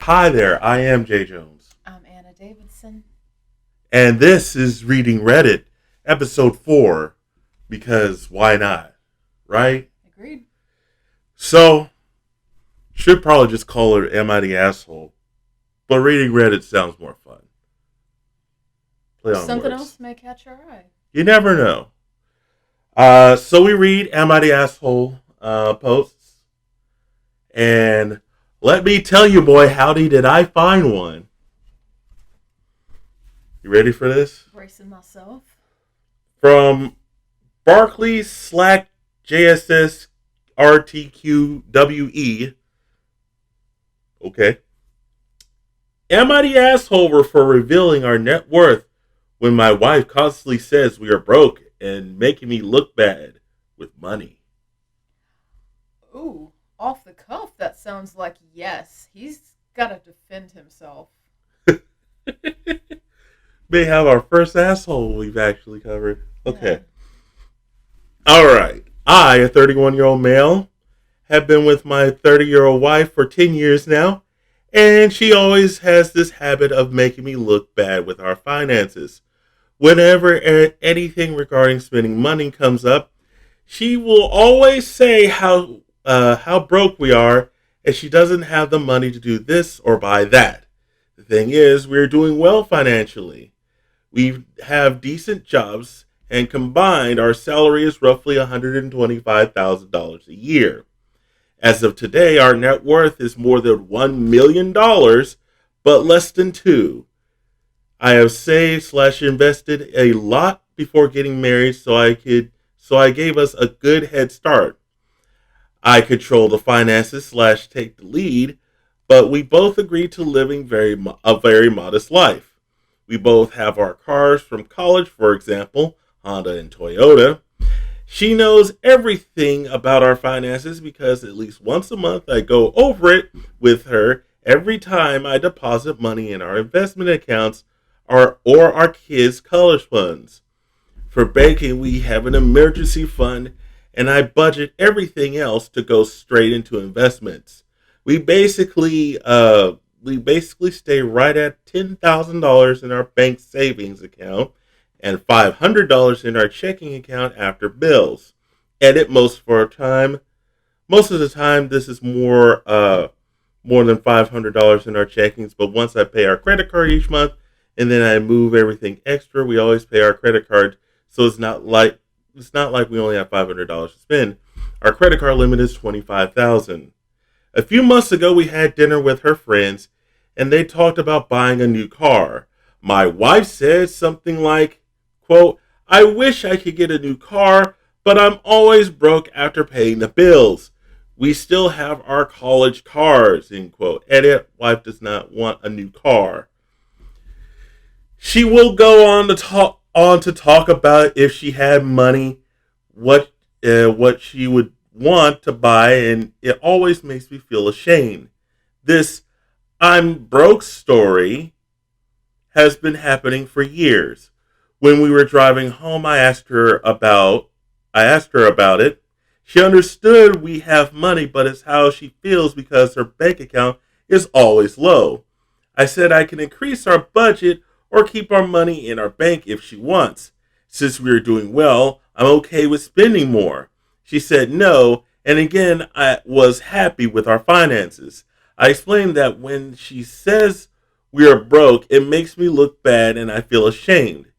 Hi there, I am Jay Jones. I'm Anna Davidson. And this is Reading Reddit, episode 4, because why not, right? Agreed. So, should probably just call it Am I the Asshole? But Reading Reddit sounds more fun. Play on Something words. else may catch our eye. You never know. So we read Am I the Asshole posts. And let me tell you, boy, howdy did I find one. You ready for this? Bracing myself. From Barclays Slack JSS RTQWE. Okay. Am I the asshole for revealing our net worth when my wife constantly says we are broke and making me look bad with money? Ooh, off the cuff, that sounds like yes. He's got to defend himself. May have our first asshole we've actually covered. Okay. Yeah. All right. I, a 31-year-old male, have been with my 30-year-old wife for 10 years now, and she always has this habit of making me look bad with our finances. Whenever anything regarding spending money comes up, she will always say how broke we are, and she doesn't have the money to do this or buy that. The thing is, we're doing well financially. We have decent jobs, and combined, our salary is roughly $125,000 a year. As of today, our net worth is more than $1 million, but less than $2. I have saved/invested a lot before getting married, so I gave us a good head start. I control the finances/take the lead, but we both agreed to living a very modest life. We both have our cars from college, for example, Honda and Toyota. She knows everything about our finances because at least once a month I go over it with her every time I deposit money in our investment accounts or our kids' college funds. For banking, we have an emergency fund, and I budget everything else to go straight into investments. We basically stay right at $10,000 in our bank savings account and $500 in our checking account after bills. Edit most of our time. Most of the time, this is more than $500 in our checkings. But once I pay our credit card each month, and then I move everything extra, we always pay our credit card. So it's not like we only have $500 to spend. Our credit card limit is $25,000. A few months ago, we had dinner with her friends, and they talked about buying a new car. My wife said something like, quote, I wish I could get a new car, but I'm always broke after paying the bills. We still have our college cars, end quote. Edit, wife does not want a new car. She will go on to talk about if she had money, what she would want to buy, and it always makes me feel ashamed. This I'm broke story has been happening for years. When we were driving home, I asked her about it. She understood we have money, but it's how she feels because her bank account is always low. I said I can increase our budget or keep our money in our bank if she wants. Since we are doing well, I'm okay with spending more. She said no, and again, I was happy with our finances. I explained that when she says we are broke, it makes me look bad and I feel ashamed.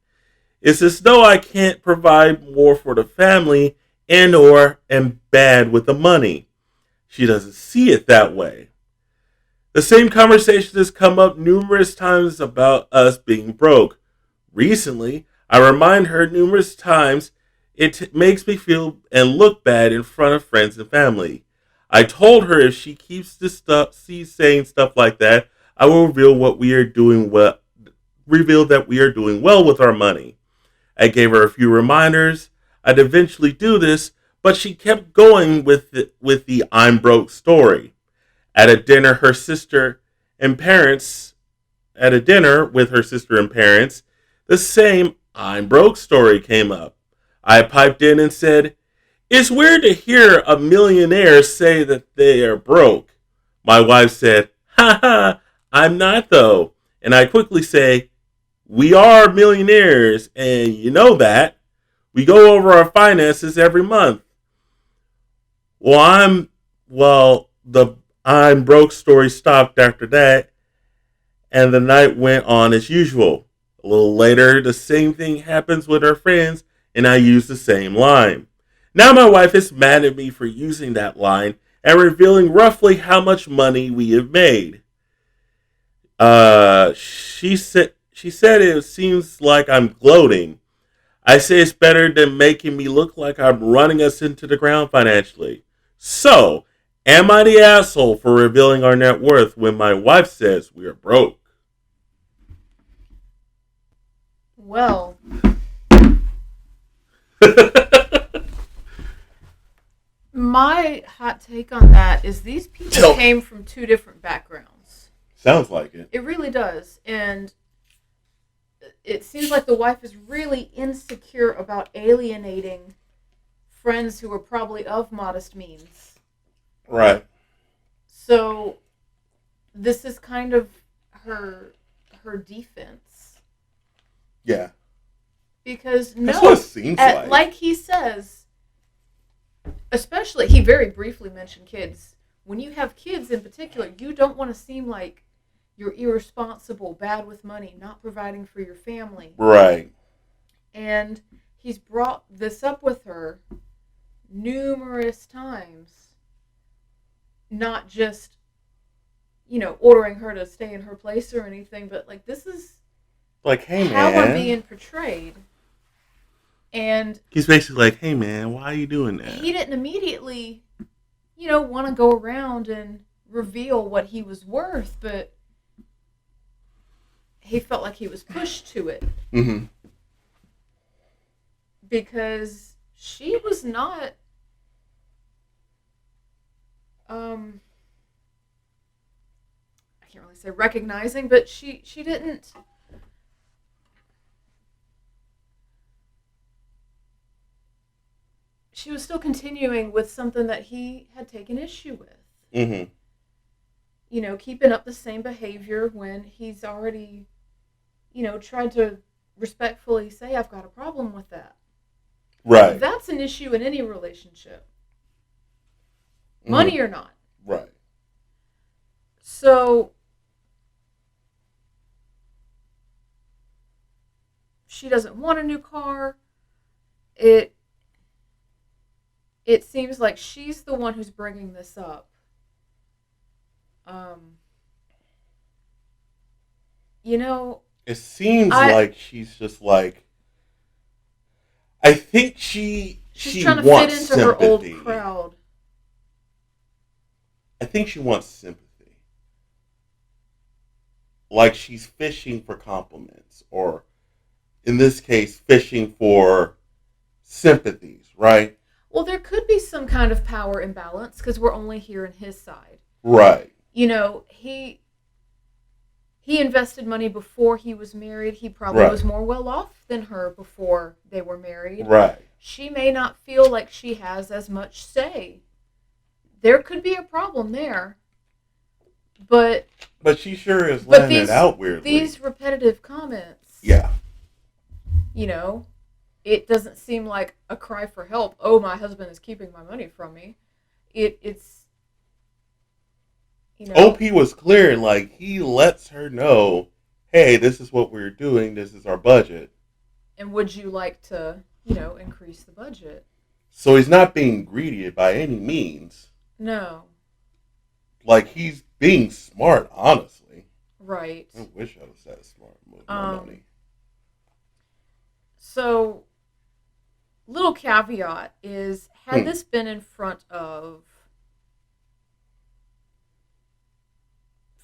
It's as though I can't provide more for the family and or am bad with the money. She doesn't see it that way. The same conversation has come up numerous times about us being broke. Recently, I remind her numerous times it makes me feel and look bad in front of friends and family. I told her if she keeps saying stuff like that, I will reveal that we are doing well with our money. I gave her a few reminders. I'd eventually do this, but she kept going with the I'm broke story. At a dinner with her sister and parents, the same I'm broke story came up. I piped in and said, it's weird to hear a millionaire say that they are broke. My wife said, ha ha, I'm not, though. And I quickly say, we are millionaires, and you know that. We go over our finances every month. Well, the I'm broke story stopped after that, and the night went on as usual. A little later, the same thing happens with our friends, and I use the same line. Now my wife is mad at me for using that line and revealing roughly how much money we have made. She said it seems like I'm gloating. I say it's better than making me look like I'm running us into the ground financially. So, am I the asshole for revealing our net worth when my wife says we are broke? Well, my hot take on that is these people came from two different backgrounds. Sounds like it. It really does. And it seems like the wife is really insecure about alienating friends who are probably of modest means. Right. So this is kind of her defense. Yeah. Because that's what it seems like he says, especially he very briefly mentioned kids. When you have kids in particular, you don't want to seem like you're irresponsible, bad with money, not providing for your family. Right. And he's brought this up with her numerous times. Not just, ordering her to stay in her place or anything, but like this is like, hey man, how we're being portrayed. And he's basically like, hey man, why are you doing that? He didn't immediately, want to go around and reveal what he was worth, but he felt like he was pushed to it. Mm-hmm. Because she was not I can't really say recognizing, but she didn't she was still continuing with something that he had taken issue with. Mm-hmm. Keeping up the same behavior when he's already, tried to respectfully say, I've got a problem with that. Right. That's an issue in any relationship. Mm-hmm. Money or not. Right. So, she doesn't want a new car. It seems like she's the one who's bringing this up. It seems like she's just like, I think she's trying to wants fit into sympathy. Her old crowd. I think she wants sympathy. Like she's fishing for compliments, or in this case, fishing for sympathies, right? Well, there could be some kind of power imbalance because we're only hearing his side. Right. He invested money before he was married. He probably was more well off than her before they were married. Right. She may not feel like she has as much say. There could be a problem there. But she sure is letting it out weirdly. These repetitive comments. Yeah. It doesn't seem like a cry for help. Oh, my husband is keeping my money from me. It's OP was clear, like he lets her know, hey, this is what we're doing, this is our budget. And would you like to, increase the budget? So he's not being greedy by any means. No. Like he's being smart, honestly. Right. I wish I was that smart with my money. So, little caveat is, had this been in front of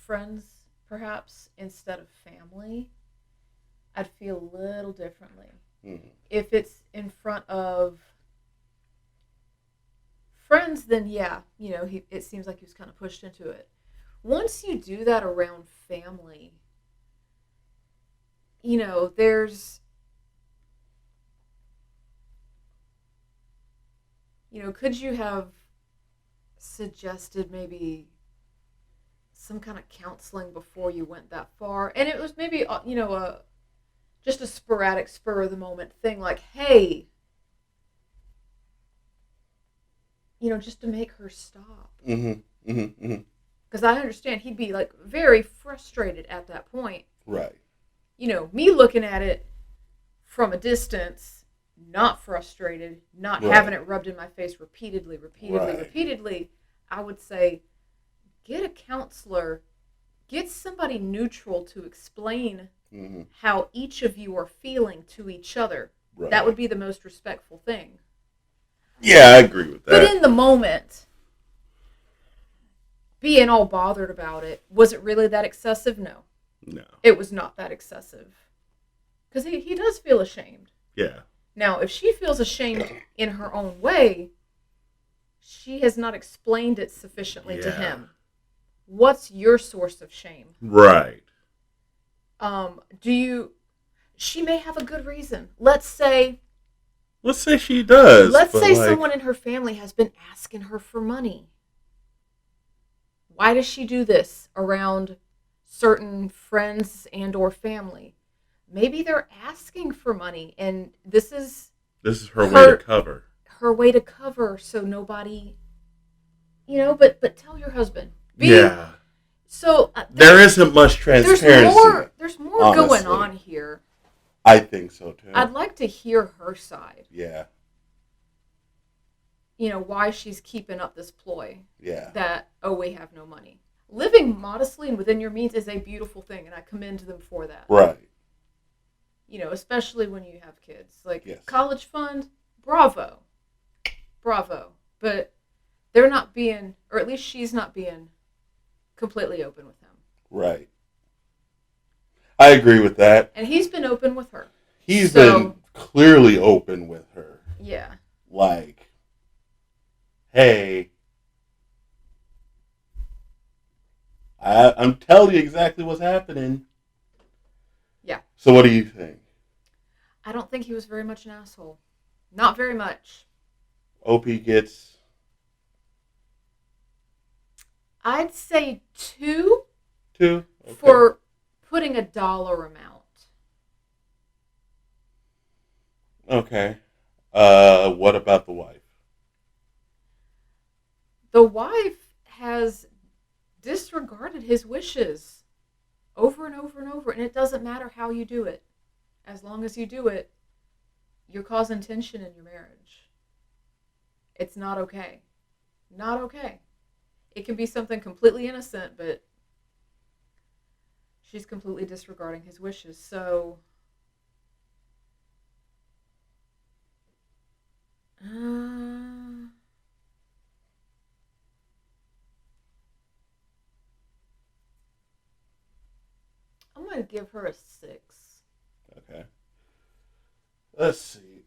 friends, perhaps, instead of family, I'd feel a little differently. Mm-hmm. If it's in front of friends, then yeah, it seems like he was kind of pushed into it. Once you do that around family, there's, could you have suggested maybe some kind of counseling before you went that far. And it was maybe, just a sporadic spur of the moment thing, like, hey, just to make her stop. Mm-hmm. Mm-hmm. Mm-hmm. Because I understand he'd be like very frustrated at that point. Right. Me looking at it from a distance, not frustrated, not having it rubbed in my face repeatedly, I would say, get a counselor, get somebody neutral to explain how each of you are feeling to each other. Right. That would be the most respectful thing. Yeah, I agree with that. But in the moment, being all bothered about it, was it really that excessive? No. It was not that excessive. Because he does feel ashamed. Yeah. Now, if she feels ashamed in her own way, she has not explained it sufficiently to him. What's your source of shame? Right. She may have a good reason. Let's say she does. Let's say someone in her family has been asking her for money. Why does she do this around certain friends and or family? Maybe they're asking for money, and this is her way to cover. Her way to cover, so nobody, But tell your husband. So there isn't much transparency. There's more going on here. I think so too. I'd like to hear her side. Yeah. Why she's keeping up this ploy. Yeah. That, we have no money. Living modestly and within your means is a beautiful thing, and I commend them for that. Right. Especially when you have kids. Like, college fund, bravo. But they're not being, or at least she's not being, completely open with him. Right. I agree with that. And he's been open with her. He's been clearly open with her. Yeah. Like, hey, I'm telling you exactly what's happening. Yeah. So what do you think? I don't think he was very much an asshole. Not very much. OP gets... I'd say 2. 2? Okay. For putting a dollar amount. Okay. What about the wife? The wife has disregarded his wishes over and over and over, and it doesn't matter how you do it. As long as you do it, you're causing tension in your marriage. It's not okay. Not okay. It can be something completely innocent, but she's completely disregarding his wishes. So, I'm going to give her a 6. Okay. Let's see.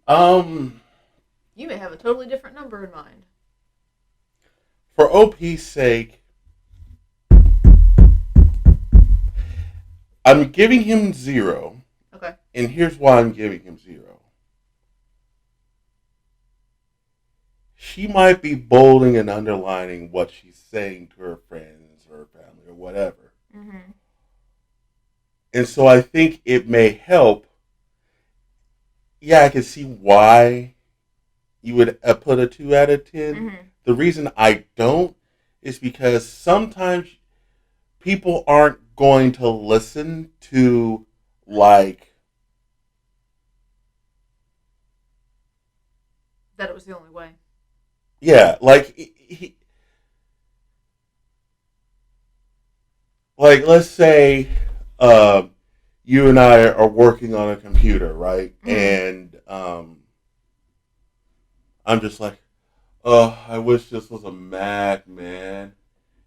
You may have a totally different number in mind. For OP's sake, I'm giving him 0. Okay. And here's why I'm giving him 0. She might be bolding and underlining what she's saying to her friends or her family or whatever. Mm-hmm. And so I think it may help. Yeah, I can see why you would put a 2 out of 10. Mm-hmm. The reason I don't is because sometimes people aren't going to listen to, like... That it was the only way. Yeah, like... Like, let's say you and I are working on a computer, right? Mm-hmm. And I'm just like, oh, I wish this was a Mac, man.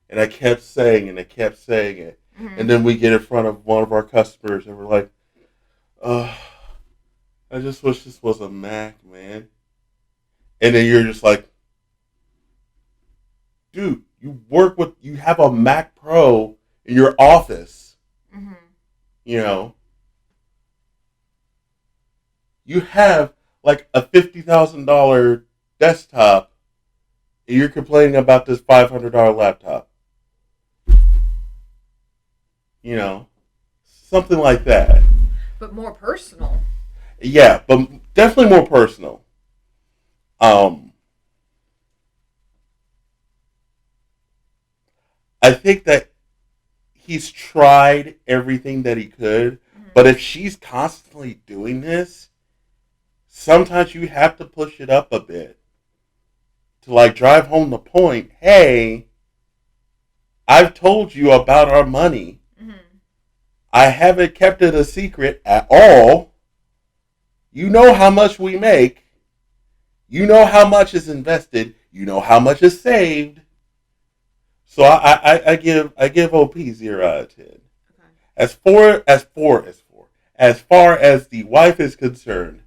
And I kept saying it. Mm-hmm. And then we get in front of one of our customers and we're like, oh, I just wish this was a Mac, man. And then you're just like, dude, you have a Mac Pro in your office. Mm-hmm. You have like a $50,000 desktop, and you're complaining about this $500 laptop. You know, something like that. But more personal. Yeah, but definitely more personal. Um, I think that he's tried everything that he could, Mm-hmm. but if she's constantly doing this, sometimes you have to push it up a bit to like drive home the point. Hey, I've told you about our money. Mm-hmm. I haven't kept it a secret at all. You know how much we make. You know how much is invested. You know how much is saved. So I give OP 0 out of 10. Okay. As far as the wife is concerned,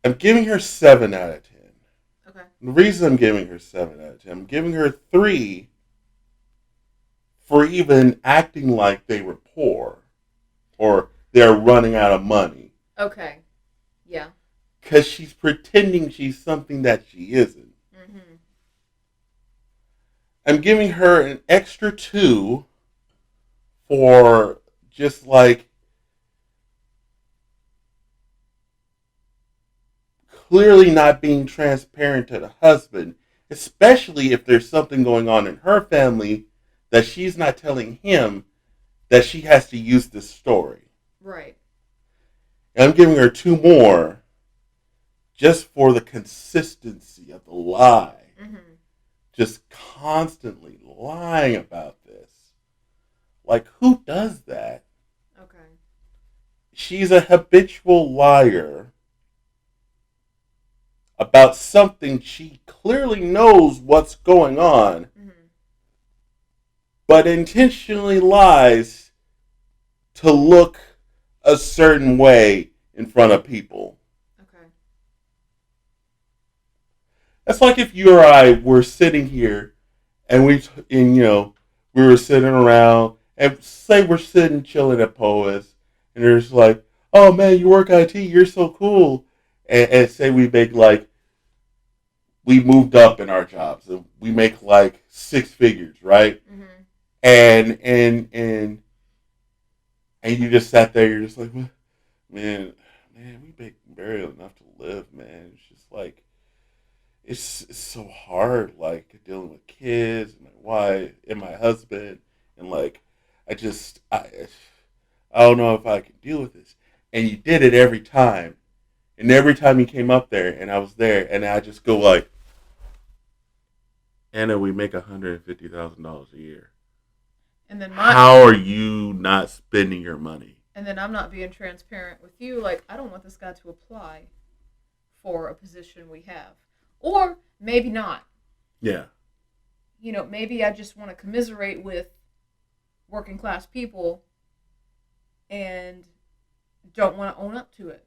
I'm giving her 7 out of 10. Okay. The reason I'm giving her 7 out of 10, I'm giving her 3 for even acting like they were poor or they're running out of money. Okay. Yeah. Because she's pretending she's something that she isn't. Mm-hmm. I'm giving her an extra 2 for just like clearly not being transparent to the husband, especially if there's something going on in her family that she's not telling him that she has to use this story. Right. And I'm giving her 2 more just for the consistency of the lie. Mm-hmm. Just constantly lying about this. Like, who does that? Okay. She's a habitual liar about something she clearly knows what's going on, Mm-hmm. but intentionally lies to look a certain way in front of people. Okay. That's like if you or I were sitting here and we were sitting around and say we're sitting chilling at Poets and there's like, oh man, you work IT, you're so cool. And say we moved up in our jobs and we make like 6 figures, right? Mm-hmm. And and you just sat there, you're just like, man, we make barely enough to live, man. It's just like it's so hard, like dealing with kids and my wife and my husband, and like I just I don't know if I can deal with this. And you did it every time, and every time you came up there, and I was there, and I just go like, Anna, we make $150,000 a year. And then How are you not spending your money? And then I'm not being transparent with you. Like, I don't want this guy to apply for a position we have. Or maybe not. Yeah. Maybe I just want to commiserate with working class people and don't want to own up to it.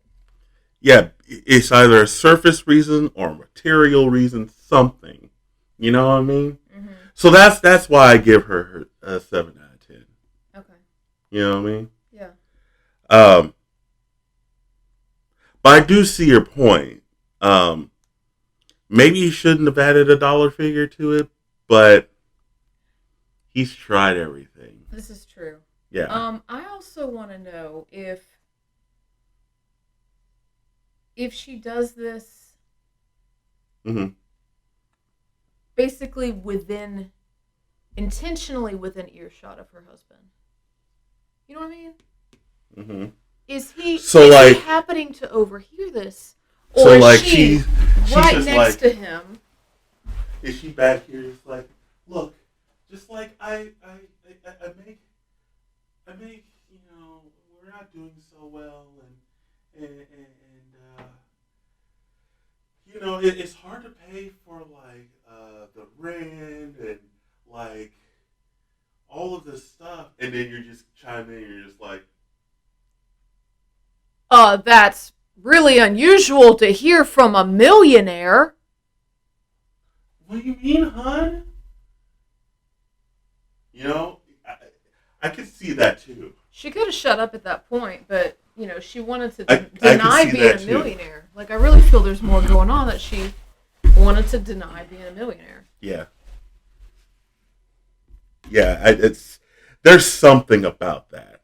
Yeah, it's either a surface reason or a material reason, something. You know what I mean? Mm-hmm. So that's why I give her a 7 out of 10. Okay. You know what I mean? Yeah. But I do see your point. Maybe he shouldn't have added a dollar figure to it, but he's tried everything. This is true. Yeah. I also want to know if she does this Mm-hmm. basically intentionally within earshot of her husband. You know what I mean? Mm-hmm. Is he happening to overhear this? Or so is like she's right just next to him? Is she back here just like, look, just like I make, we're not doing so well and it's hard to pay for like the rent and like all of this stuff, and then you're just chiming in, you're just like, That's really unusual to hear from a millionaire. what do you mean, hon? I could see that too. She could have shut up at that point, but she wanted to I deny being a millionaire. Like, I really feel there's more going on, that she wanted to deny being a millionaire. Yeah. Yeah, there's something about that.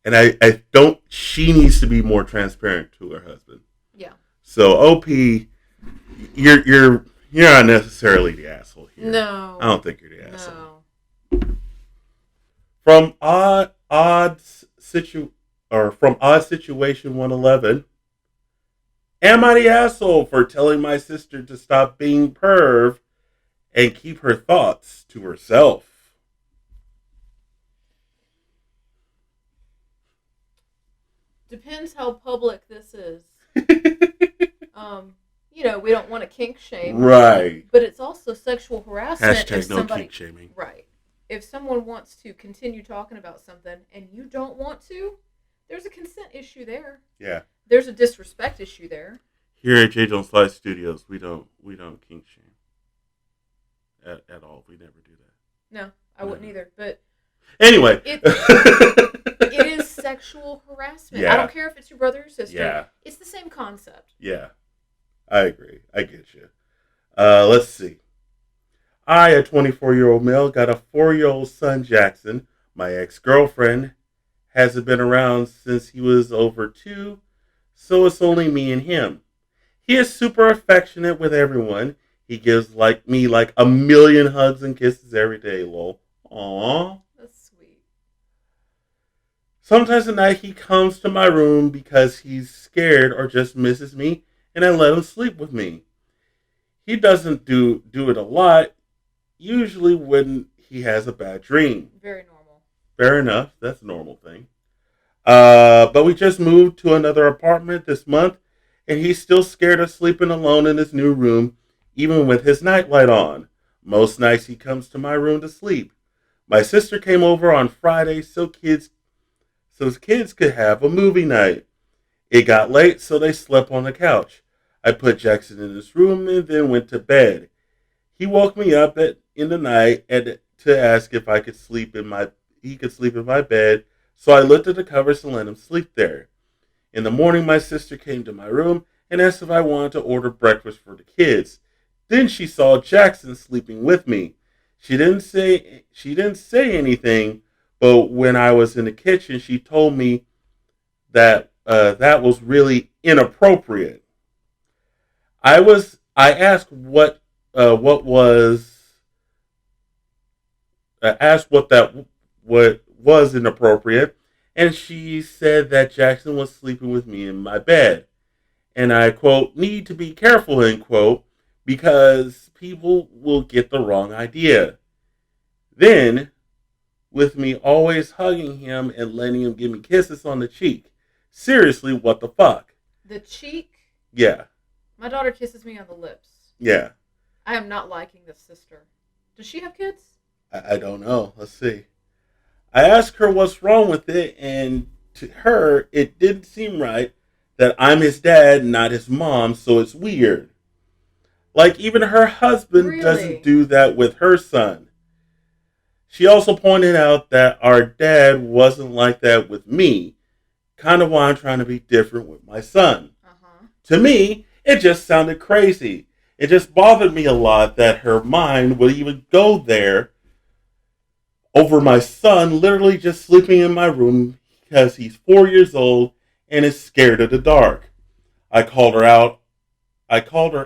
And I don't, she needs to be more transparent to her husband. Yeah. So OP, you're not necessarily the asshole here. No. I don't think you're the asshole. From odd situation 111, am I the asshole for telling my sister to stop being perv and keep her thoughts to herself? Depends how public this is. We don't want to kink shame. Right. But it's also sexual harassment. Hashtag no kink shaming. Right. If someone wants to continue talking about something and you don't want to, there's a consent issue there. Yeah. There's a disrespect issue there. Here at jjlunfiltered Studios, we don't kink shame at all. We never do that. No, I wouldn't either. But anyway, it is sexual harassment. Yeah. I don't care if it's your brother or sister. Yeah. It's the same concept. Yeah, I agree. I get you. Let's see. I, a 24-year-old male, got a 4-year-old son, Jackson. My ex-girlfriend hasn't been around since he was over 2, so it's only me and him. He is super affectionate with everyone. He gives me like a million hugs and kisses every day, lol. Aww. That's sweet. Sometimes at night he comes to my room because he's scared or just misses me, and I let him sleep with me. He doesn't do it a lot, usually when he has a bad dream. Very normal. Fair enough. That's a normal thing. But we just moved to another apartment this month, and he's still scared of sleeping alone in his new room, even with his nightlight on. Most nights he comes to my room to sleep. My sister came over on Friday so kids could have a movie night. It got late, so they slept on the couch. I put Jackson in his room and then went to bed. He woke me up in the night and to ask if he could sleep in my bed, so I lifted the covers and let him sleep there. In the morning, my sister came to my room and asked if I wanted to order breakfast for the kids. Then she saw Jackson sleeping with me. She didn't say anything, but when I was in the kitchen, she told me that that was really inappropriate. I asked what was inappropriate, and she said that Jackson was sleeping with me in my bed, and I quote need to be careful end quote because people will get the wrong idea. Then, with me always hugging him and letting him give me kisses on the cheek. Seriously, what the fuck? The cheek? Yeah. My daughter kisses me on the lips. Yeah. I am not liking this sister. Does she have kids? I don't know. Let's see. I asked her what's wrong with it, and to her, it didn't seem right that I'm his dad, not his mom, so it's weird. Like, even her husband doesn't do that with her son. She also pointed out that our dad wasn't like that with me, kind of why I'm trying to be different with my son. To me, it just sounded crazy. It just bothered me a lot that her mind would even go there over my son literally just sleeping in my room because he's 4 years old and is scared of the dark. I called her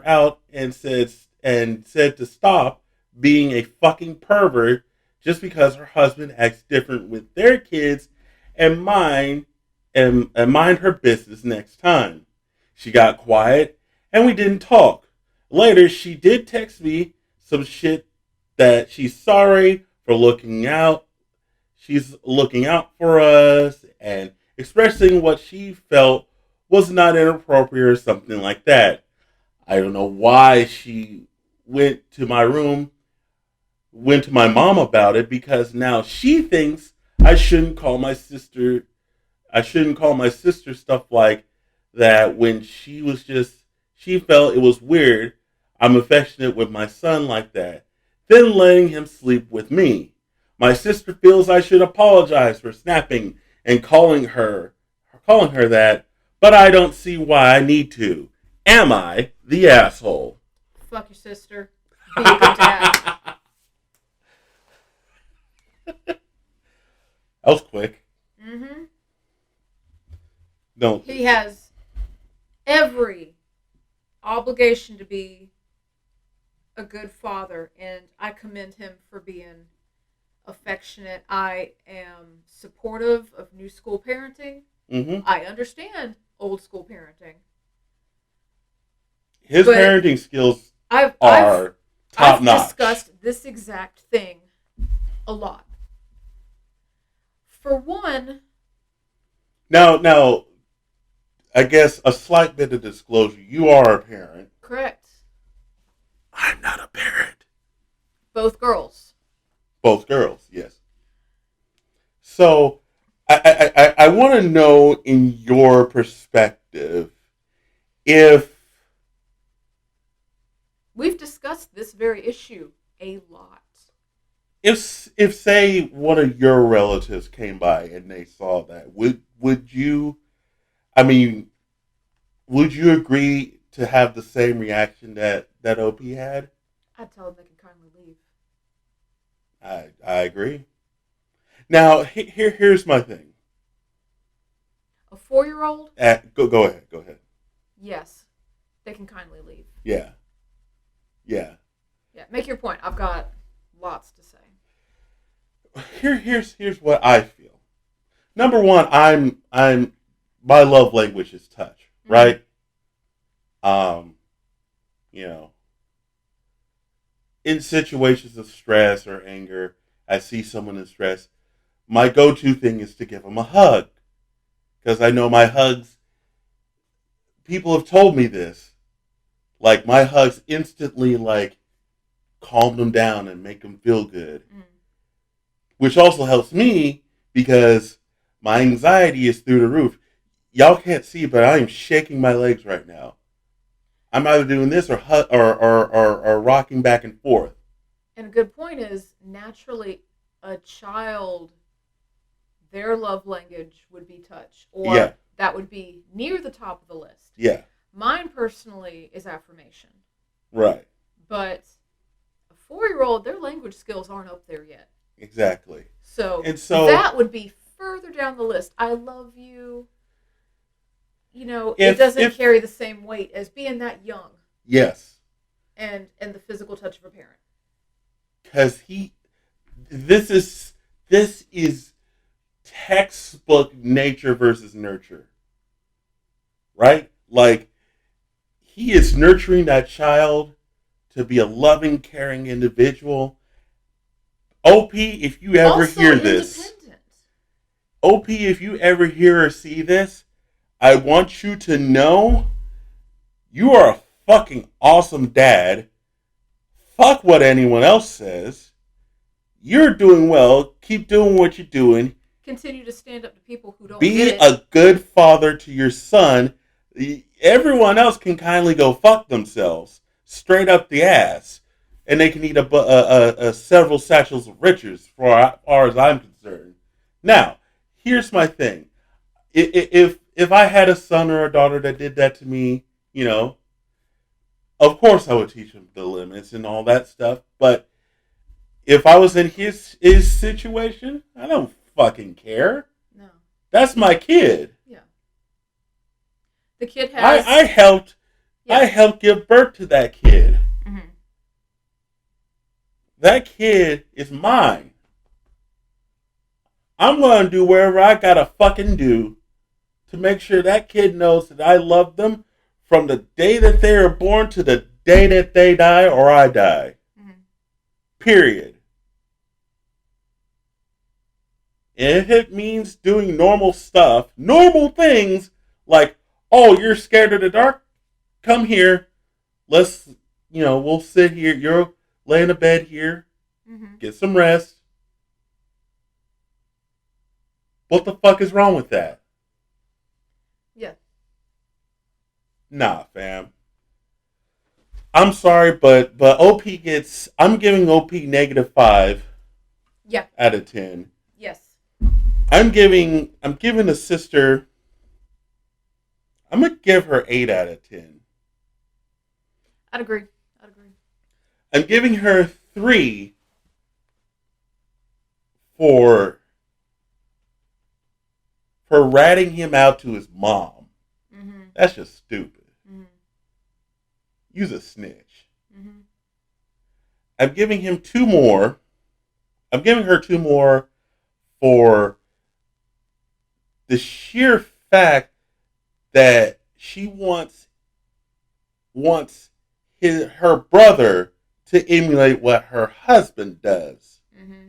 out and said to stop being a fucking pervert just because her husband acts different with their kids and mind her business next time. She got quiet and we didn't talk. Later, she did text me some shit that she's sorry for looking out. She's looking out for us and expressing what she felt was not inappropriate or something like that. I don't know why she went to my mom about it because now she thinks I shouldn't call my sister stuff like that when she felt it was weird. I'm affectionate with my son like that. Then letting him sleep with me. My sister feels I should apologize for snapping and calling her that, but I don't see why I need to. Am I the asshole? Fuck your sister. Be a good dad. That was quick. Mm-hmm. No. He has every obligation to be a good father, and I commend him for being affectionate. I am supportive of new school parenting. Mm-hmm. I understand old school parenting. His But parenting skills I've are top I've notch. discussed this exact thing a lot. For one, Now, I guess a slight bit of disclosure. You are a parent. correct. I'm not a parent. Both girls. Both girls, yes. So, I want to know, in your perspective, if We've discussed this very issue a lot. if say one of your relatives came by and they saw that, would you? I mean, would you agree to have the same reaction that OP had? I'd tell them they can kindly leave. I agree. Now, here's my thing. A 4-year-old, Go ahead. Go ahead. yes, they can kindly leave. Yeah. Yeah. Yeah, make your point. I've got lots to say. Here's what I feel. Number one, I'm my love language is touch, right? Um, you know, in situations of stress or anger, I see someone in stress, my go-to thing is to give them a hug, because I know my hugs. People have told me this. Like, my hugs instantly calm them down and make them feel good, which also helps me because my anxiety is through the roof. Y'all can't see, but I am shaking my legs right now. I'm either doing this or rocking back and forth. And a good point is, naturally, a child, their love language would be touch, or Yeah. that would be near the top of the list. Yeah. Mine personally is affirmation, Right. but a 4-year-old, their language skills aren't up there yet. Exactly. So And so that would be further down the list. I love you. It doesn't carry the same weight as being that young. Yes. And the physical touch of a parent. Because this is textbook nature versus nurture. Right? Like, he is nurturing that child to be a loving, caring individual. OP, if you ever Also hear this, independent. OP, if you ever hear or see this, I want you to know you are a fucking awesome dad. Fuck what anyone else says. You're doing well. Keep doing what you're doing. Continue to stand up to people who don't Be get it. a good father to your son. Everyone else can kindly go fuck themselves straight up the ass, and they can eat a several satchels of riches, as far as I'm concerned. Now, here's my thing: if I had a son or a daughter that did that to me, of course I would teach them the limits and all that stuff. But if I was in his situation, I don't fucking care. No. That's my kid. Yeah. The kid has. I helped. Yeah. I helped give birth to that kid. Mm-hmm. That kid is mine. I'm going to do whatever I gotta fucking do to make sure that kid knows that I love them from the day that they are born to the day that they die or I die. Mm-hmm. Period. And if it means doing normal stuff, normal things, like, oh, you're scared of the dark? Come here. Let's, we'll sit here. You'll lay in a bed here. Mm-hmm. Get some rest. What the fuck is wrong with that? Yeah. Nah, fam. I'm sorry, but OP I'm giving OP -5. Yeah. Out of 10. Yes. I'm giving a sister, I'm going to give her 8 out of 10. I'd agree. I'm giving her 3 for for ratting him out to his mom. Mm-hmm. That's just stupid. Mm-hmm. You's a snitch. Mm-hmm. I'm giving him 2 more. I'm giving her 2 more for the sheer fact that she wants her brother to emulate what her husband does. Mm-hmm.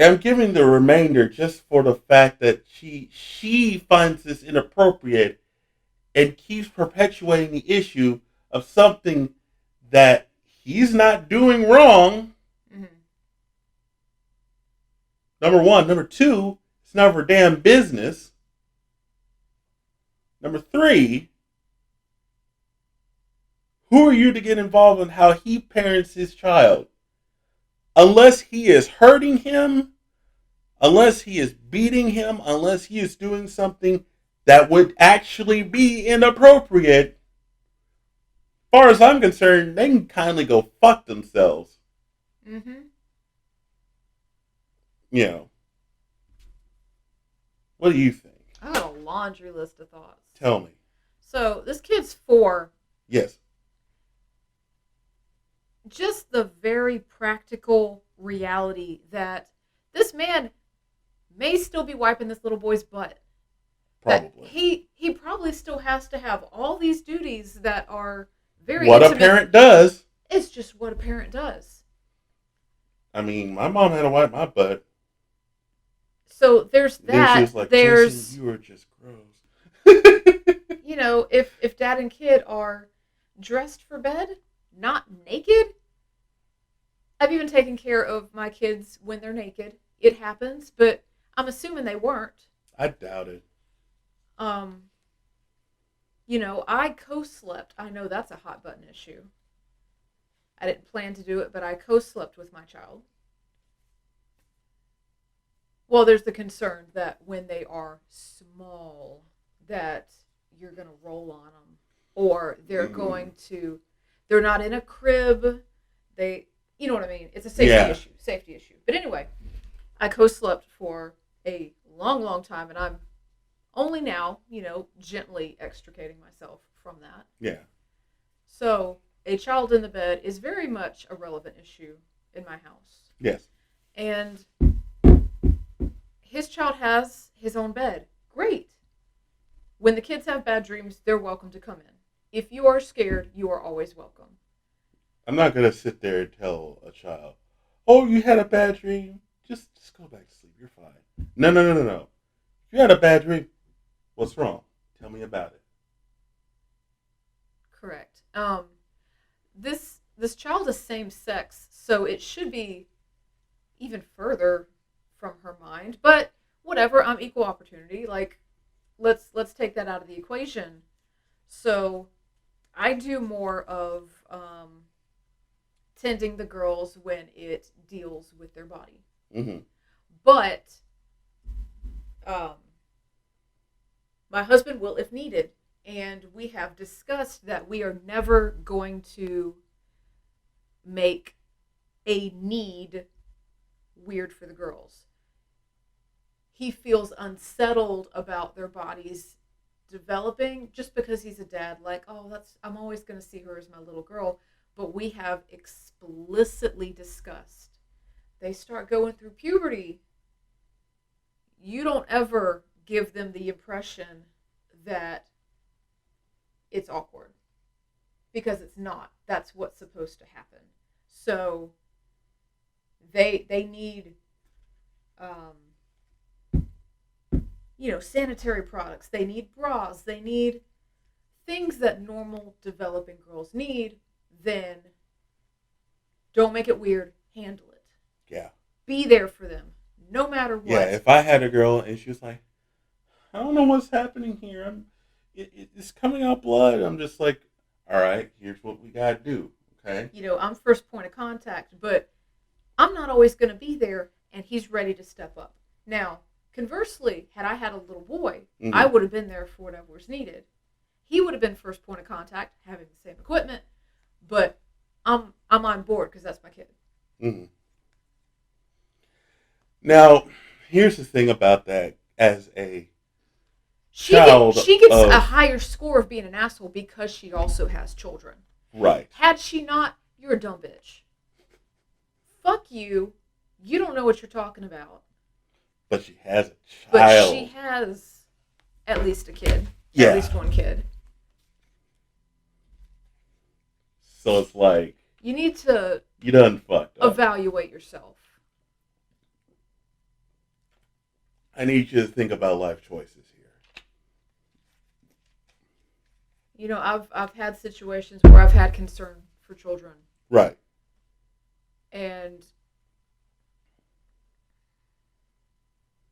I'm giving the remainder just for the fact that she finds this inappropriate and keeps perpetuating the issue of something that he's not doing wrong. Mm-hmm. Number 1. Number 2, it's none of her damn business. Number 3, who are you to get involved in how he parents his child? Unless he is hurting him, unless he is beating him, unless he is doing something that would actually be inappropriate, as far as I'm concerned, they can kindly go fuck themselves. Mm-hmm. You know. What do you think? I got a laundry list of thoughts. Tell me. So this kid's 4. Yes. Just the very practical reality that this man may still be wiping this little boy's butt. Probably. That he probably still has to have all these duties that are very what intimate. A parent does. It's just what a parent does. I mean, my mom had to wipe my butt. So there's that. Then she was like, there's Jason, you are just gross. You know, if dad and kid are dressed for bed, not naked. I've even taken care of my kids when they're naked. It happens, but I'm assuming they weren't. I doubt it. You know, I co-slept. I know that's a hot button issue. I didn't plan to do it, but I co-slept with my child. Well, there's the concern that when they are small, that you're going to roll on them. Or they're they're not in a crib. You know what I mean? It's a safety issue. But anyway, I co-slept for a long, long time, and I'm only now, gently extricating myself from that. Yeah. So a child in the bed is very much a relevant issue in my house. Yes. And his child has his own bed. Great. When the kids have bad dreams, they're welcome to come in. If you are scared, you are always welcome. I'm not going to sit there and tell a child, oh, you had a bad dream? Just go back to sleep. You're fine. No. If you had a bad dream, what's wrong? Tell me about it. Correct. This child is same sex, so it should be even further from her mind. But whatever, I'm equal opportunity. Like, let's take that out of the equation. So I do more of tending the girls when it deals with their body. Mm-hmm. But my husband will if needed. And we have discussed that we are never going to make a need weird for the girls. He feels unsettled about their bodies developing just because he's a dad. Like, I'm always going to see her as my little girl. But we have explicitly discussed they start going through puberty. You don't ever give them the impression that it's awkward, because it's not. That's what's supposed to happen. So they need sanitary products. They need bras. They need things that normal developing girls need. Then don't make it weird. Handle it. Yeah. Be there for them, no matter what. Yeah, if I had a girl and she was like, I don't know what's happening here. It's coming out blood. I'm just like, all right, here's what we got to do. Okay. I'm first point of contact, but I'm not always going to be there, and he's ready to step up. Now, conversely, had I had a little boy, mm-hmm. I would have been there for whatever was needed. He would have been first point of contact, having the same equipment, but I'm on board because that's my kid. Mm-hmm. Now, here's the thing about that. as a she gets a higher score of being an asshole because she also has children. Right. Had she not, you're a dumb bitch. Fuck you. You don't know what you're talking about. But she has a child. But she has at least a kid. Yeah. At least one kid. So it's like... You need to... You done fucked up. Evaluate yourself. I need you to think about life choices here. You know, I've had situations where I've had concern for children. Right. And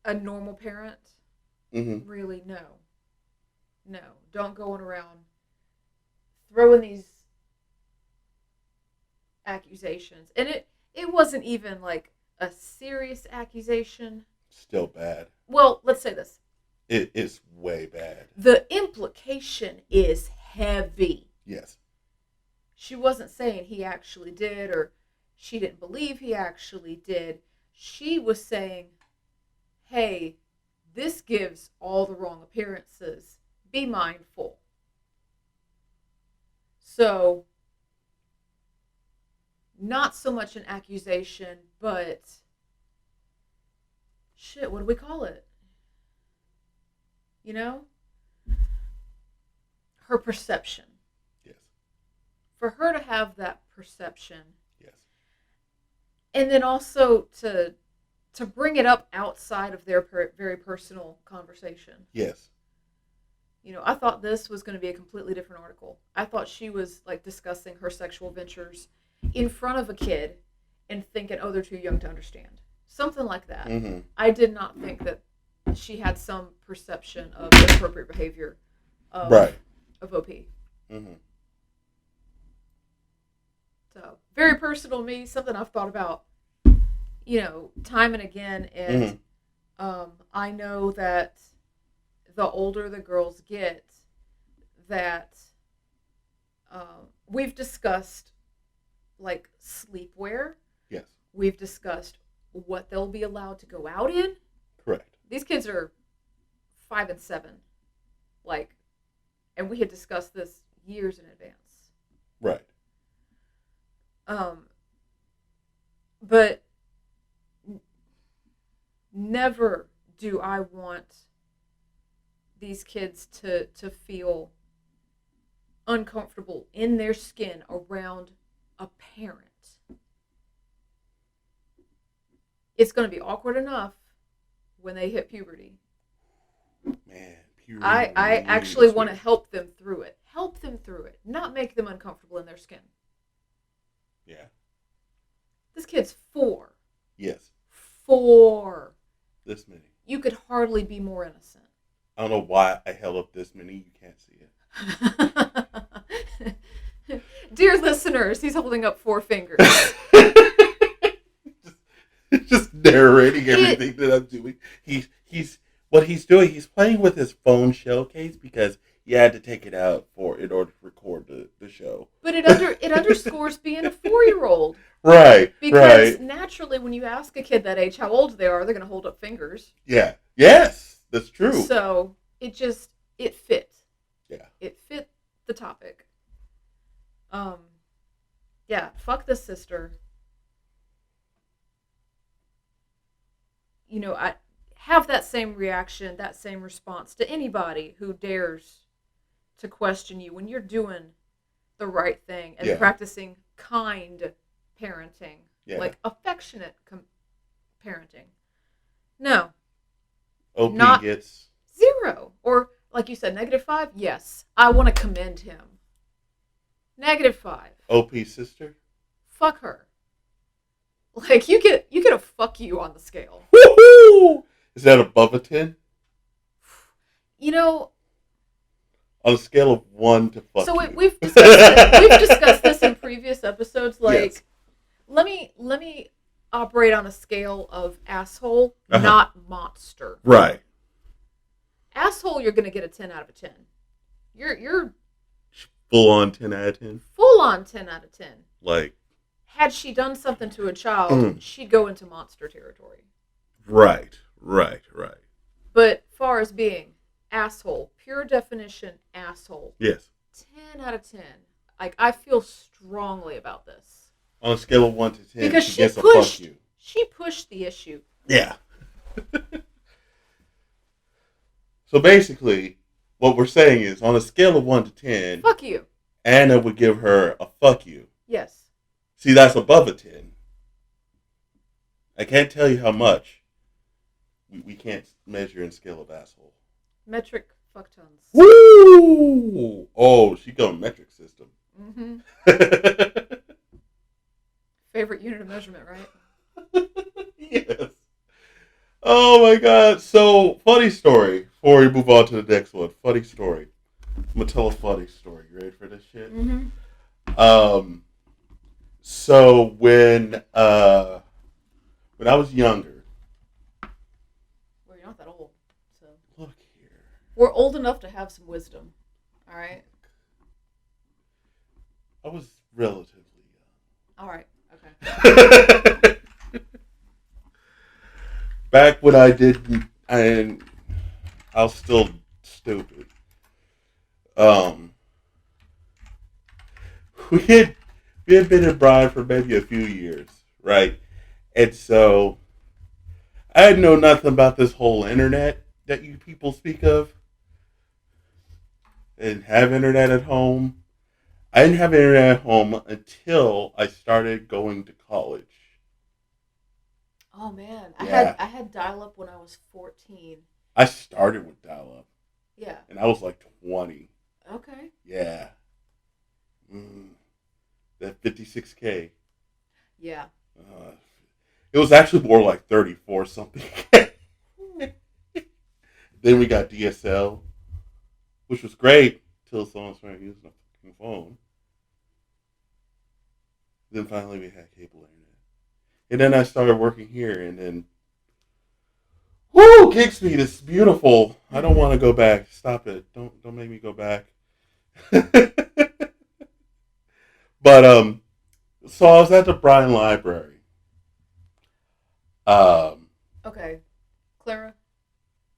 a normal parent, really, no. Don't go around throwing these accusations. And it wasn't even like a serious accusation. Still bad. Well, let's say this. It is way bad. The implication is heavy. Yes. She wasn't saying he actually did or she didn't believe he actually did. She was saying, hey, this gives all the wrong appearances. Be mindful. So, not so much an accusation, but shit, what do we call it? You know? Her perception. Yes. For her to have that perception. Yes. And then also to bring it up outside of their very personal conversation. Yes. You know, I thought this was going to be a completely different article. I thought she was like discussing her sexual ventures in front of a kid and thinking, oh, they're too young to understand. Something like that. Mm-hmm. I did not think that she had some perception of inappropriate behavior of OP. Mm-hmm. So, very personal to me, something I've thought about, you know, time and again. And I know that the older the girls get, that we've discussed, like, sleepwear. Yes. We've discussed what they'll be allowed to go out in. Correct. These kids are 5 and 7. Like, and we had discussed this years in advance. Right. But never do I want these kids to feel uncomfortable in their skin around a parent. It's going to be awkward enough when they hit puberty. Man, puberty. I actually want to help them through it. Help them through it. Not make them uncomfortable in their skin. Yeah. This kid's 4. Yes. 4. This many. You could hardly be more innocent. I don't know why I held up this many. You can't see it. Dear listeners, he's holding up 4 fingers. just narrating everything that I'm doing. He's what he's doing. He's playing with his phone shell case because he had to take it out in order to record the show. But it underscores being a 4-year-old. Right. Because naturally, when you ask a kid that age how old they are, they're going to hold up fingers. Yeah. Yes, that's true. So it fit. Yeah. It fit the topic. Yeah. Fuck this sister. You know, I have that same reaction, that same response to anybody who dares to question you when you're doing the right thing and practicing kind parenting, like affectionate parenting. No. OP gets 0. Or, like you said, -5? Yes. I want to commend him. -5. OP sister? Fuck her. Like, you get a fuck you on the scale. Woohoo! Is that above a 10? You know, on a scale of 1 to fuck you. We've discussed this in previous episodes. Like, let me operate on a scale of asshole, not monster. Right. Asshole, you're gonna get a 10 out of 10. You're full on 10 out of 10. Full on 10 out of 10. Like, had she done something to a child, she'd go into monster territory. Right. But far as being asshole, pure definition asshole. Yes. 10 out of 10. Like, I feel strongly about this. On a scale of 1 to 10, Because she gets a fuck you. She pushed the issue. Yeah. So basically, what we're saying is, on a scale of 1 to 10, fuck you. Anna would give her a fuck you. Yes. See, that's above a 10. I can't tell you how much. We can't measure in scale of asshole. Metric fuck tons. Woo! Oh, she got metric system. Mm-hmm. Favorite unit of measurement, right? Yes. Oh my god. So, funny story. Before we move on to the next one. Funny story. I'm going to tell a funny story. You ready for this shit? Mm-hmm. So when I was younger. Well, you're not that old. So. Look here. We're old enough to have some wisdom. All right? I was relatively young. All right. Okay. Back when I didn't, and I was still stupid. We had been in Bride for maybe a few years, right? And so I didn't know nothing about this whole internet that you people speak of. I didn't have internet at home. I didn't have internet at home until I started going to college. Oh man, Yeah. I had dial up when I was 14. I started with dial-up. Yeah. And I was like 20. Okay. Yeah. That 56K. Yeah. It was actually more like 34 something. Then we got DSL, which was great until someone started using a fucking phone. Then finally we had cable internet. And then I started working here, and then whoo, gig speed is beautiful. I don't want to go back. Stop it. Don't make me go back. But so I was at the Bryan Library. Okay. Clara?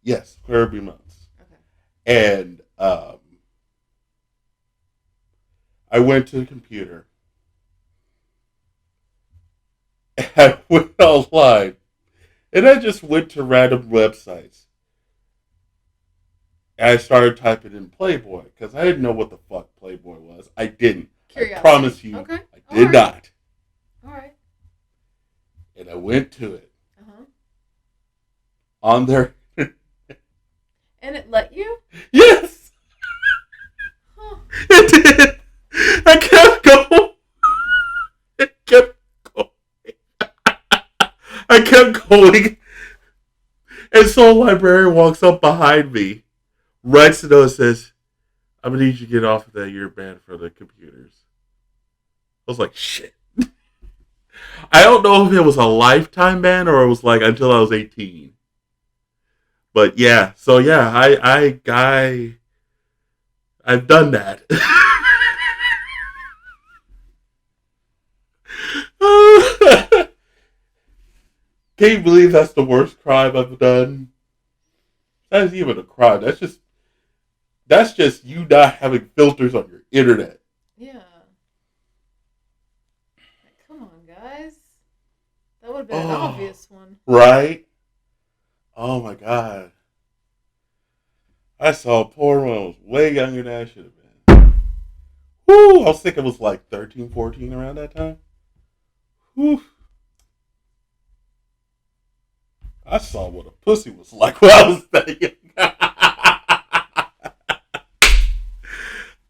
Yes, Clara B. Months. Okay. And I went to the computer. And I went online. And I just went to random websites. And I started typing in Playboy because I didn't know what the fuck Playboy was. I didn't. Curiosity. I promise you. Okay. I did not. All right. And I went to it. Uh-huh. On there. And it let you? Yes! Huh. It did. I kept going. It kept going. I kept going. And so a librarian walks up behind me, writes a note, and says, I'm going to need you to get off of that. You're banned for the computers. I was like, shit. I don't know if it was a lifetime ban or it was like until I was 18. But yeah, so yeah, I've done that. Can you believe that's the worst crime I've done? That's not even a crime. That's just you not having filters on your internet. Yeah. Come on, guys. That would have been an obvious one. Right? Oh my god. I saw porn when I was way younger than I should have been. Woo! I was thinking it was like 13, 14 around that time. Whew. I saw what a pussy was like when I was that young.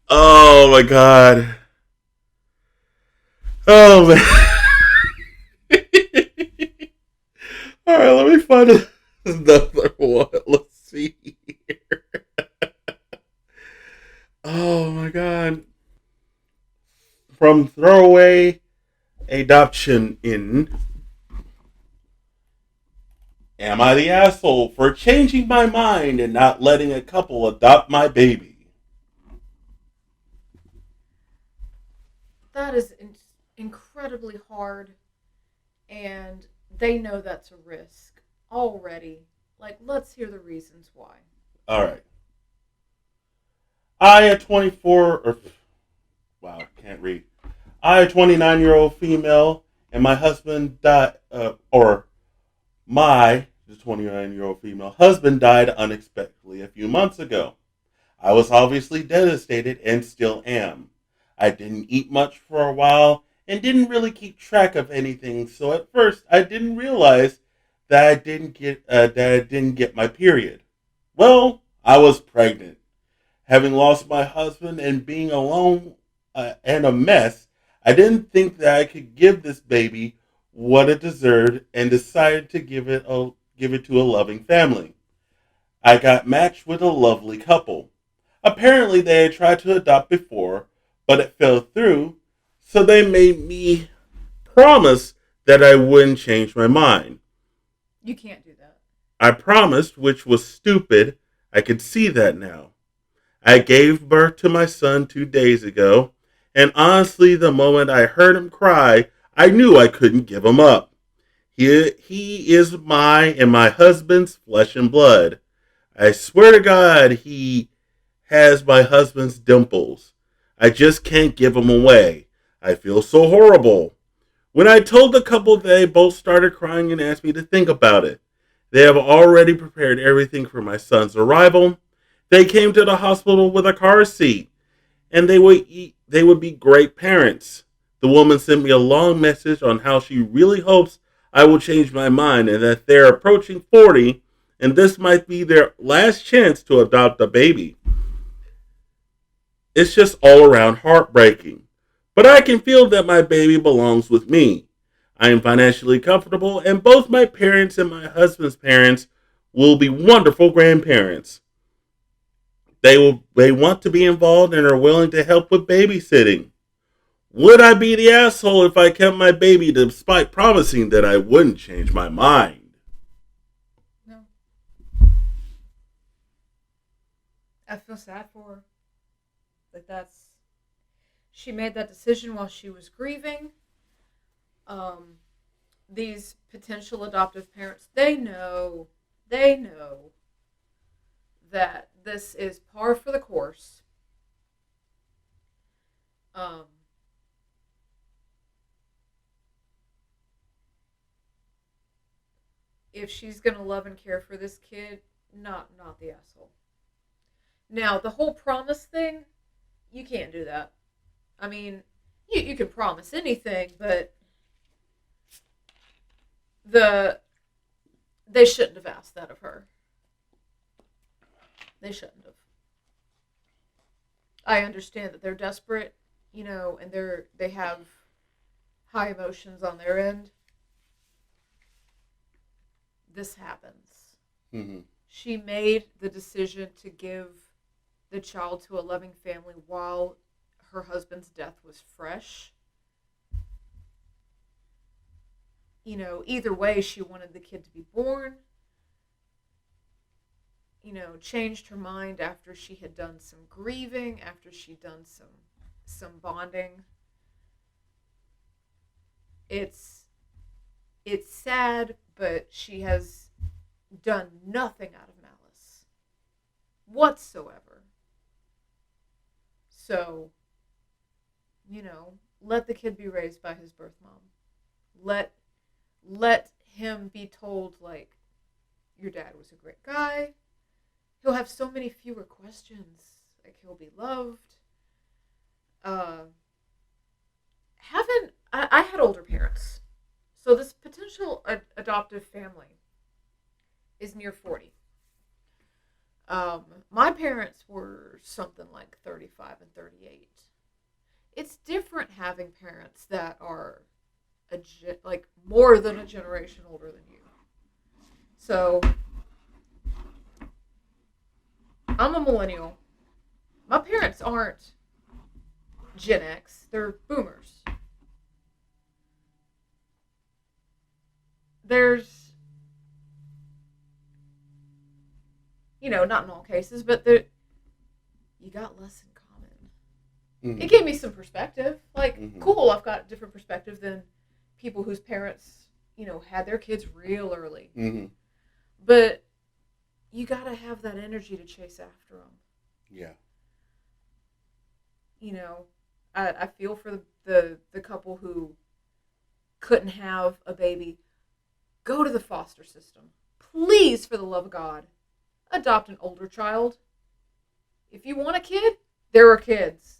Oh my god. Oh man. Alright, let me find another one. Let's see here. Oh my god. From throwaway adoption in. Am I the asshole for changing my mind and not letting a couple adopt my baby? That is incredibly hard, and they know that's a risk already. Like, let's hear the reasons why. All right. I, a 24, or wow, can't read. I, a 29-year-old female, and my husband died, or my, the 29-year-old female husband died unexpectedly a few months ago. I was obviously devastated and still am. I didn't eat much for a while and didn't really keep track of anything, so at first I didn't realize that I didn't get my period. Well, I was pregnant. Having lost my husband and being alone and a mess, I didn't think that I could give this baby what it deserved and decided to give it to a loving family. I got matched with a lovely couple. Apparently, they had tried to adopt before, but it fell through, so they made me promise that I wouldn't change my mind. You can't do that. I promised, which was stupid. I could see that now. I gave birth to my son 2 days ago, and honestly, the moment I heard him cry, I knew I couldn't give him up. He is my and my husband's flesh and blood. I swear to God, he has my husband's dimples. I just can't give him away. I feel so horrible. When I told the couple, they both started crying and asked me to think about it. They have already prepared everything for my son's arrival. They came to the hospital with a car seat, and they would be great parents. The woman sent me a long message on how she really hopes I will change my mind and that they're approaching 40 and this might be their last chance to adopt a baby. It's just all around heartbreaking. But I can feel that my baby belongs with me. I am financially comfortable, and both my parents and my husband's parents will be wonderful grandparents. They want to be involved and are willing to help with babysitting. Would I be the asshole if I kept my baby despite promising that I wouldn't change my mind? No. I feel sad for her. Like, she made that decision while she was grieving. Um, these potential adoptive parents, they know that this is par for the course. Um, if she's gonna love and care for this kid, not the asshole. Now, the whole promise thing, you can't do that. I mean, you can promise anything, but they shouldn't have asked that of her. They shouldn't have. I understand that they're desperate, and they have high emotions on their end. This happens. Mm-hmm. She made the decision to give the child to a loving family while her husband's death was fresh. Either way, she wanted the kid to be born. Changed her mind after she had done some grieving, after she'd done some bonding. It's sad, but she has done nothing out of malice whatsoever. So, let the kid be raised by his birth mom. Let him be told, like, your dad was a great guy. He'll have so many fewer questions. Like, he'll be loved. I had older parents. So this potential adoptive family is near 40. My parents were something like 35 and 38. It's different having parents that are like more than a generation older than you. So I'm a millennial. My parents aren't Gen X. They're boomers. There's, not in all cases, but you got less in common. Mm-hmm. It gave me some perspective. Like, cool, I've got a different perspective than people whose parents, had their kids real early. Mm-hmm. But you got to have that energy to chase after them. Yeah. You know, I feel for the couple who couldn't have a baby. Go to the foster system. Please, for the love of God, adopt an older child. If you want a kid, there are kids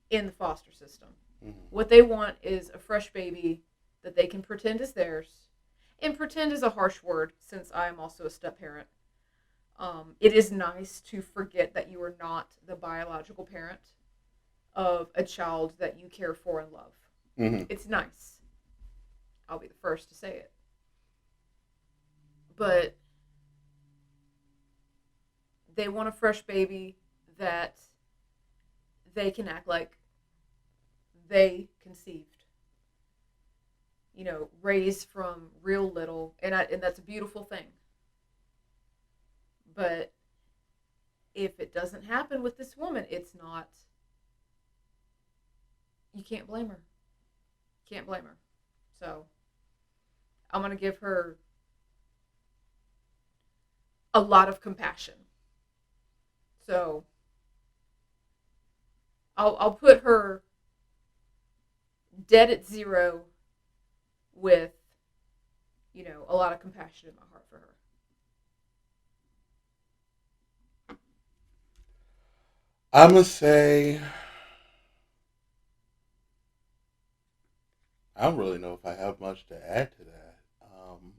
in the foster system. Mm-hmm. What they want is a fresh baby that they can pretend is theirs. And pretend is a harsh word since I am also a step parent. It is nice to forget that you are not the biological parent of a child that you care for and love. Mm-hmm. It's nice. I'll be the first to say it. But they want a fresh baby that they can act like they conceived. You know, raised from real little, and that's a beautiful thing. But if it doesn't happen with this woman, it's not. You can't blame her. Can't blame her. So I'm gonna give her a lot of compassion. So I'll put her dead at zero with, you know, a lot of compassion in my heart for her. I'm going to say, I don't really know if I have much to add to that.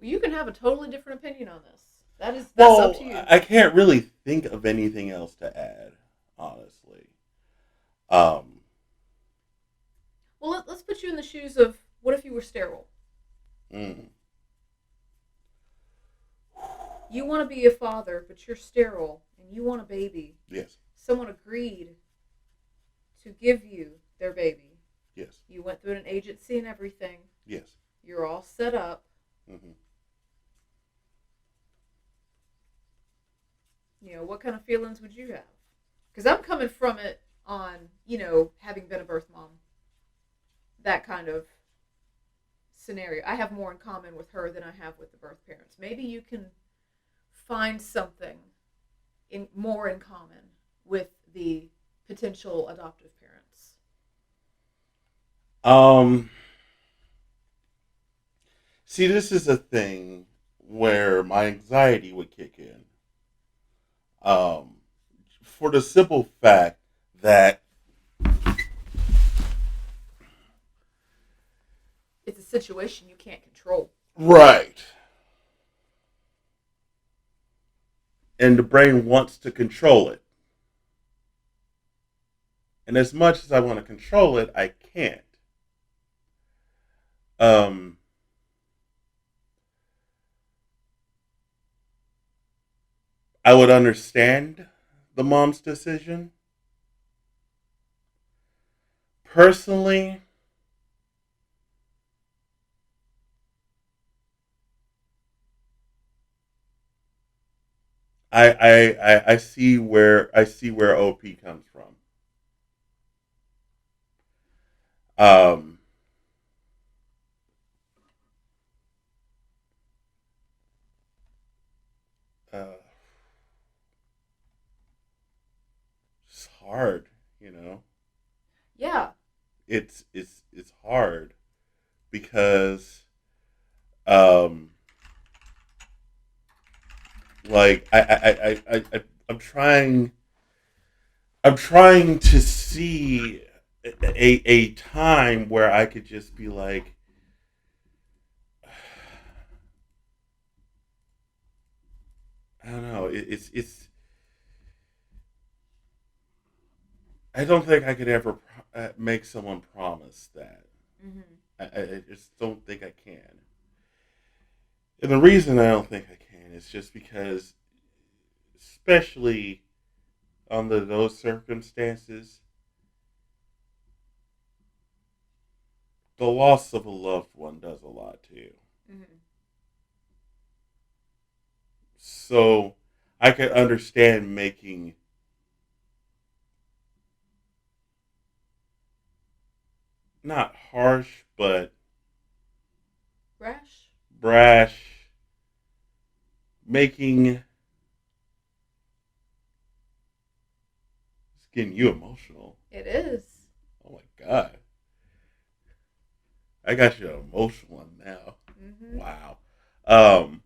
You can have a totally different opinion on this. That's up to you. I can't really think of anything else to add, honestly. Um, Well, let's put you in the shoes of what if you were sterile? mm, You want to be a father, but you're sterile and you want a baby. yes, Someone agreed to give you their baby. yes, You went through an agency and everything. yes. You're all set up. Mm-hmm. You know, what kind of feelings would you have? Because I'm coming from it on, you know, having been a birth mom. That kind of scenario. I have more in common with her than I have with the birth parents. Maybe you can find something more in common with the potential adoptive parents. See, this is a thing where my anxiety would kick in. Um, for the simple fact that It's a situation you can't control. right, and the brain wants to control it. And as much as I want to control it, I can't. Um, I would understand the mom's decision. Personally, I see where OP comes from. Um, uh, it's hard, you know. Yeah. It's hard because um like I'm trying to see a time where I could just be like I don't know it's I don't think I could ever make someone promise that. Mm-hmm. I just don't think I can. And the reason I don't think I can is just because, especially under those circumstances, the loss of a loved one does a lot to you. Mm-hmm. So I could understand making not harsh but Rash. brash, making getting you emotional. It is. Oh my God. I got you an emotional one now. Mm-hmm. Wow. Um,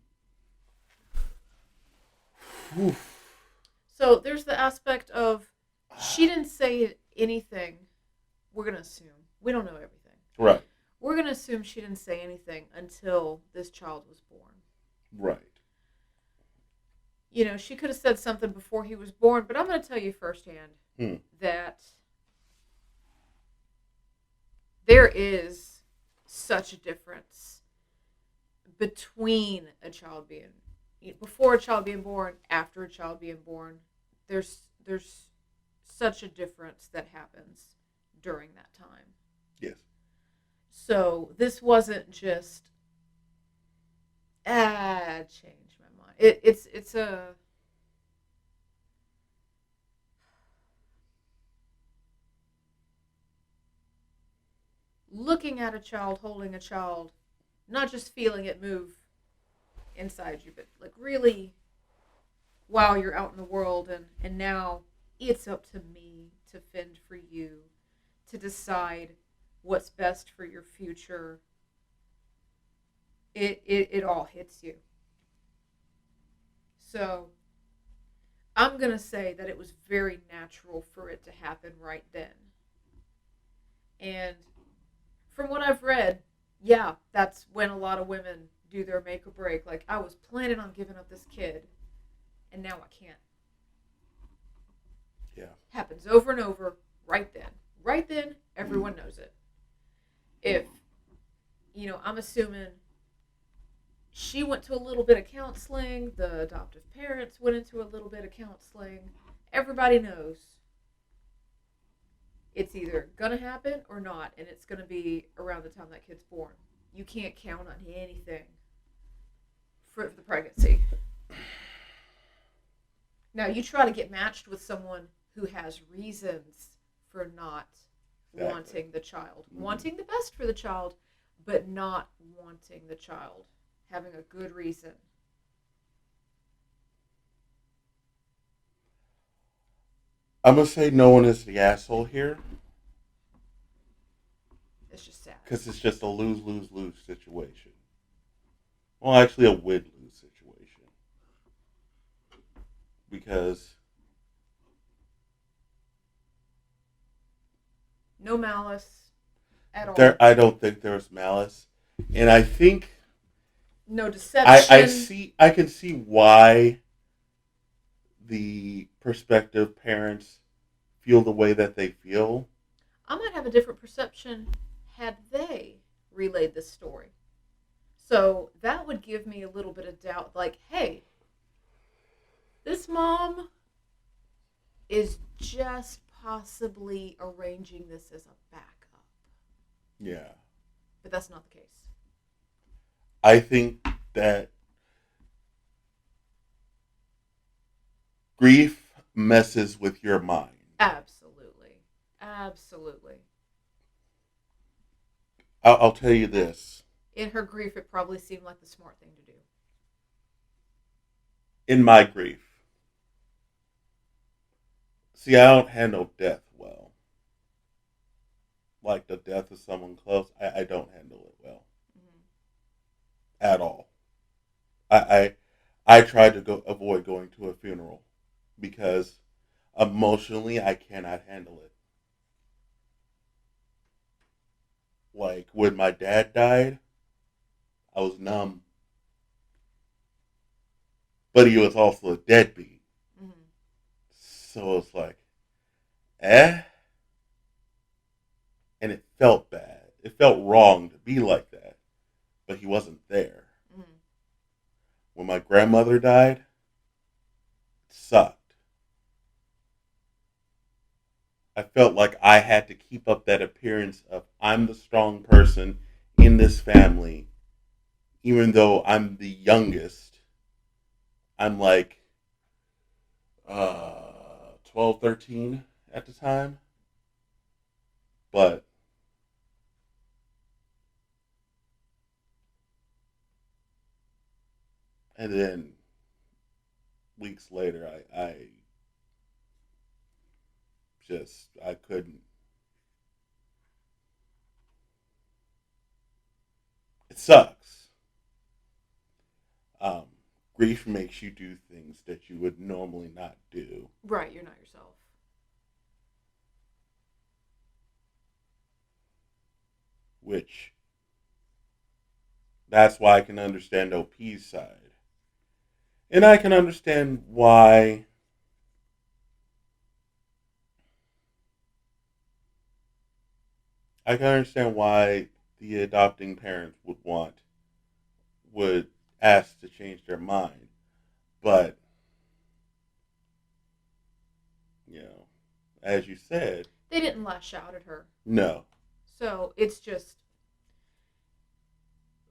whew. So there's the aspect of she didn't say anything. We're going to assume. We don't know everything. Right. We're going to assume she didn't say anything until this child was born. Right. You know, she could have said something before he was born, but I'm going to tell you firsthand that there is such a difference between a child being before a child being born, after a child being born. There's such a difference that happens during that time. Yes. So this wasn't just change my mind. It's a looking at a child, holding a child, not just feeling it move inside you, but like really, wow, you're out in the world, and now it's up to me to fend for you, to decide what's best for your future. It all hits you. So I'm going to say that it was very natural for it to happen right then. And from what I've read, yeah, that's when a lot of women do their make or break. Like, I was planning on giving up this kid, and now I can't. Yeah. Happens over and over right then. Right then, everyone knows it. If, I'm assuming she went to a little bit of counseling, the adoptive parents went into a little bit of counseling. Everybody knows it's either going to happen or not, and it's going to be around the time that kid's born. You can't count on anything for the pregnancy. Now, you try to get matched with someone who has reasons for not wanting the child, wanting the best for the child, but not wanting the child, having a good reason. I'm going to say no one is the asshole here. It's just sad. Because it's just a lose-lose-lose situation. Well, actually a win-lose situation. Because no malice at all. I don't think there's malice. And I think no deception. I can see why the prospective parents feel the way that they feel. I might have a different perception had they relayed this story. So that would give me a little bit of doubt. Like, hey, this mom is just possibly arranging this as a backup. Yeah. But that's not the case. I think that grief messes with your mind. Absolutely. Absolutely. I'll tell you this. In her grief, it probably seemed like the smart thing to do. In my grief. See, I don't handle death well. Like the death of someone close, I don't handle it well. At all. I try to avoid going to a funeral because emotionally I cannot handle it. Like when my dad died, I was numb. But he was also a deadbeat. Mm-hmm. So it's like, And it felt bad. It felt wrong to be like that. But he wasn't there. Mm-hmm. When my grandmother died, it sucked. I felt like I had to keep up that appearance of I'm the strong person in this family. Even though I'm the youngest, I'm like 12, 13 at the time. But and then weeks later, just, I couldn't. It sucks. Um, Grief makes you do things that you would normally not do. Right, you're not yourself. Which, that's why I can understand OP's side. And I can understand why the adopting parents would ask to change their mind. But, as you said, they didn't lash out at her. No. So it's just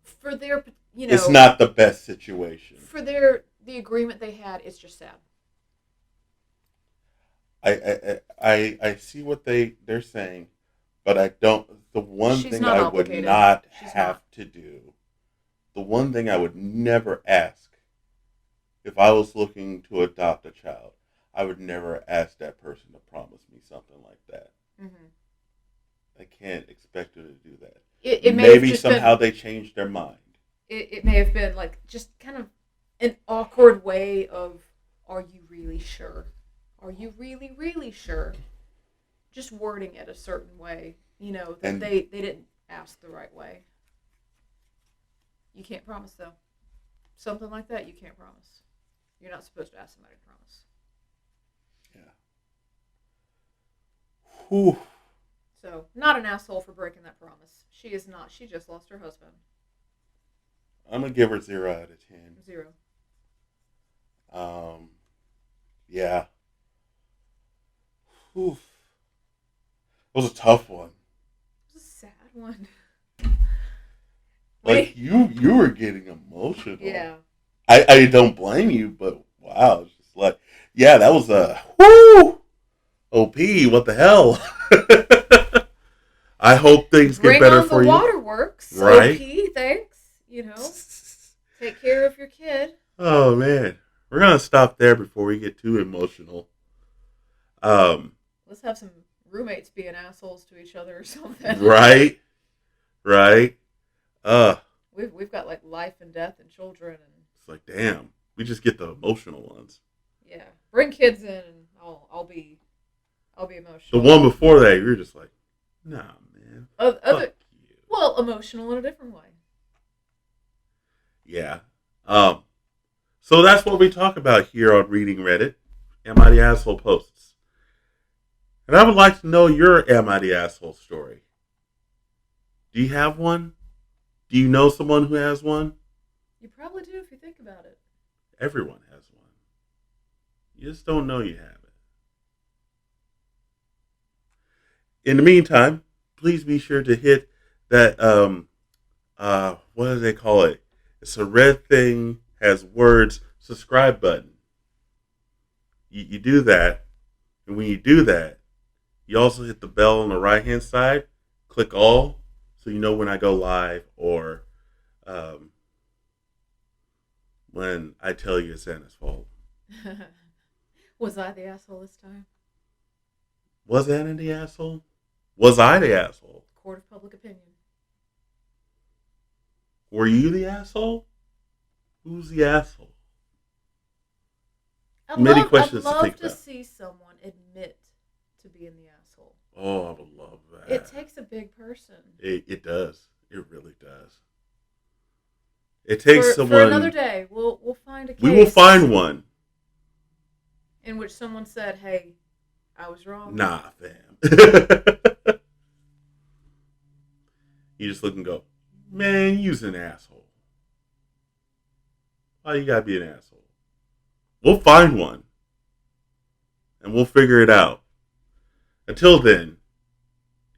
for their, it's not the best situation. For the agreement they had, it's just sad. I see what they're saying, but I don't. The one She's thing not I obligated. would not She's have not. to do, the one thing I would never ask if I was looking to adopt a child, I would never ask that person to promise me something like that. Mm-hmm. I can't expect her to do that. It Maybe somehow they changed their mind. It may have been like just kind of an awkward way of, are you really sure? Are you really, really sure? Just wording it a certain way, that they didn't ask the right way. You can't promise, though. Something like that, you can't promise. You're not supposed to ask somebody to promise. Yeah. Whew. So, not an asshole for breaking that promise. She is not. She just lost her husband. I'm going to give her 0 out of 10. 0. Yeah. Whew. It was a tough one. It was a sad one. Like, you were getting emotional. Yeah. I don't blame you, but wow. It's just like, yeah, that was a, whoo! OP, what the hell? I hope things get better for you. Bring on the waterworks. Right? OP, thanks. Take care of your kid. Oh, man. We're going to stop there before we get too emotional. Let's have some roommates being assholes to each other or something. Right? We've got like life and death and children, and it's like, damn, we just get the emotional ones. Yeah, bring kids in, and I'll be emotional. The one before that, you're just like, nah, man. Well, emotional in a different way. Yeah. So that's what we talk about here on Reading Reddit. Am I the Asshole posts. And I would like to know your Am I the Asshole story. Do you have one? Do you know someone who has one? You probably do if you think about it. Everyone has one. You just don't know you have it. In the meantime, please be sure to hit that, what do they call it? It's a red thing, has words, subscribe button. You do that, and when you do that, you also hit the bell on the right-hand side, click all, so you know when I go live or when I tell you it's Anna's fault. Was I the asshole this time? Was Anna the asshole? Was I the asshole? Court of public opinion. Were you the asshole? Who's the asshole? I'd love to see someone admit to being the asshole. Oh, I would love that. It takes a big person. It does. It really does. It takes someone. For another day, we'll find a case. We will find one. In which someone said, "Hey, I was wrong." Nah, fam. You just look and go, man, you's an asshole. Why you gotta be an asshole? We'll find one. And we'll figure it out. Until then,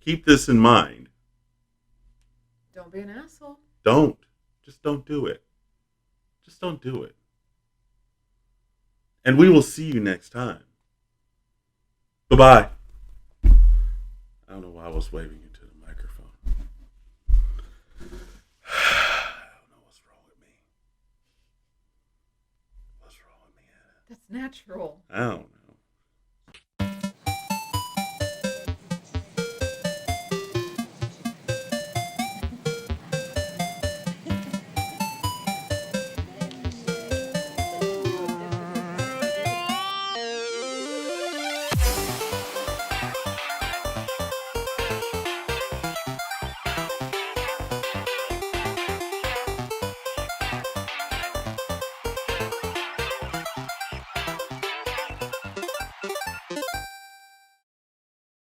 keep this in mind. Don't be an asshole. Don't. Just don't do it. Just don't do it. And we will see you next time. Bye-bye. I don't know why I was waving into the microphone. I don't know what's wrong with me. What's wrong with me, Anna? That's natural. I don't know.